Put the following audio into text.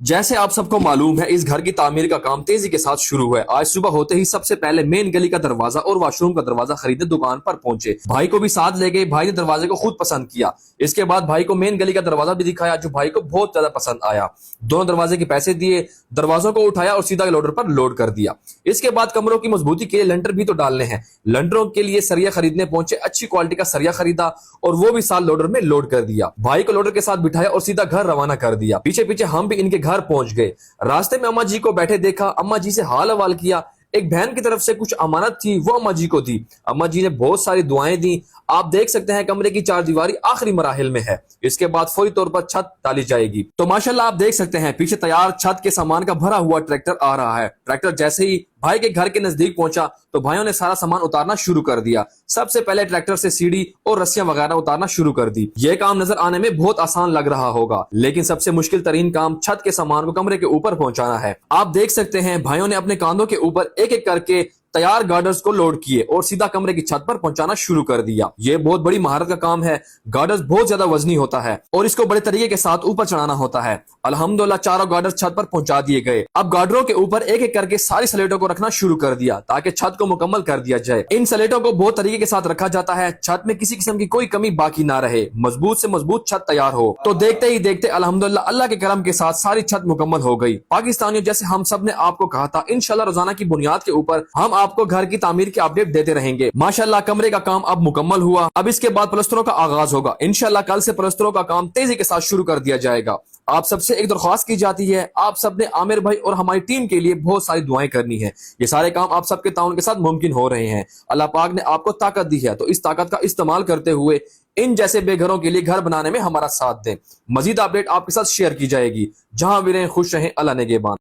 जैसे आप सबको मालूम है, इस घर की तामीर का काम तेजी के साथ शुरू है। आज सुबह होते ही सबसे पहले मेन गली का दरवाजा और वॉशरूम का दरवाजा खरीदने दुकान पर पहुंचे। भाई को भी साथ ले गए। भाई ने दरवाजे को खुद पसंद किया। इसके बाद भाई को मेन गली का दरवाजा भी दिखाया, जो भाई को बहुत ज्यादा पसंद आया। दोनों दरवाजे के पैसे दिए, दरवाजों को उठाया और सीधा लोडर पर लोड कर दिया। इसके बाद कमरों की मजबूती के लिए लंटर भी तो डालने हैं। लंटरों के लिए सरिया खरीदने पहुंचे। अच्छी क्वालिटी का सरिया खरीदा और वो भी साथ लोडर में लोड कर दिया। भाई को लोडर के साथ बिठाया और सीधा घर रवाना कर दिया। पीछे पीछे हम भी इनके घर पहुंच गए। रास्ते में अम्मा जी को बैठे देखा। अम्मा जी से हाल हवाल किया। एक बहन की तरफ से कुछ अमानत थी, वो अम्मा जी को दी। अम्मा जी ने बहुत सारी दुआएं दी। आप देख सकते हैं कमरे की चारदीवारी आखिरी मराहिल में है। इसके बाद फौरी तौर पर छत डाली जाएगी। तो माशाल्लाह आप देख सकते हैं पीछे तैयार छत के सामान का भरा हुआ ट्रैक्टर आ रहा है। ट्रैक्टर जैसे ही भाई के घर के नजदीक पहुंचा तो भाइयों ने सारा सामान उतारना शुरू कर दिया। सबसे पहले ट्रैक्टर से सीढ़ी और रस्सियां वगैरह उतारना शुरू कर दी। यह काम नजर आने में बहुत आसान लग रहा होगा, लेकिन सबसे मुश्किल तरीन काम छत के सामान को कमरे के ऊपर पहुंचाना है। आप देख सकते हैं भाइयों ने अपने कांधों के ऊपर एक एक करके तैयार गार्डर्स को लोड किए और सीधा कमरे की छत पर पहुंचाना शुरू कर दिया। ये बहुत बड़ी महारत का काम है। गार्डर्स बहुत ज्यादा वजनी होता है और इसको बड़े तरीके के साथ ऊपर चढ़ाना होता है। अल्हम्दुलिल्लाह चारों गार्डर्स छत पर पहुंचा दिए गए। अब गार्डरों के ऊपर एक एक करके सारी स्लेटों को रखना शुरू कर दिया ताकि छत को मुकम्मल कर दिया जाए। इन स्लेटों को बहुत तरीके के साथ रखा जाता है, छत में किसी किस्म की कोई कमी बाकी ना रहे, मजबूत से मजबूत छत तैयार हो। तो देखते ही देखते अल्हम्दुलिल्लाह अल्लाह के करम के साथ सारी छत मुकम्मल हो गई। पाकिस्तानियों, जैसे हम सब ने आपको कहा था, इंशाल्लाह रोजाना की बुनियाद के ऊपर हम आपको घर की तामीर की अपडेट देते रहेंगे। माशाल्लाह कमरे का काम अब मुकम्मल हुआ। अब इसके बाद प्लस्तरों का आगाज होगा। इंशाल्लाह कल से प्लस्तरों का काम तेजी के साथ शुरू कर दिया जाएगा। आप सबसे एक दरख्वास्त की जाती है, आप सबने आमिर भाई और हमारी टीम के लिए बहुत सारी दुआएं करनी है। ये सारे काम आप सबके ताउन के साथ मुमकिन हो रहे हैं। अल्लाह पाक ने आपको ताकत दी है, तो इस ताकत का इस्तेमाल करते हुए इन जैसे बेघरों के लिए घर बनाने में हमारा साथ दें। मजीद अपडेट आपके साथ शेयर की जाएगी। जहां भी रहें खुश रहें। अल्लाह नेगेबान।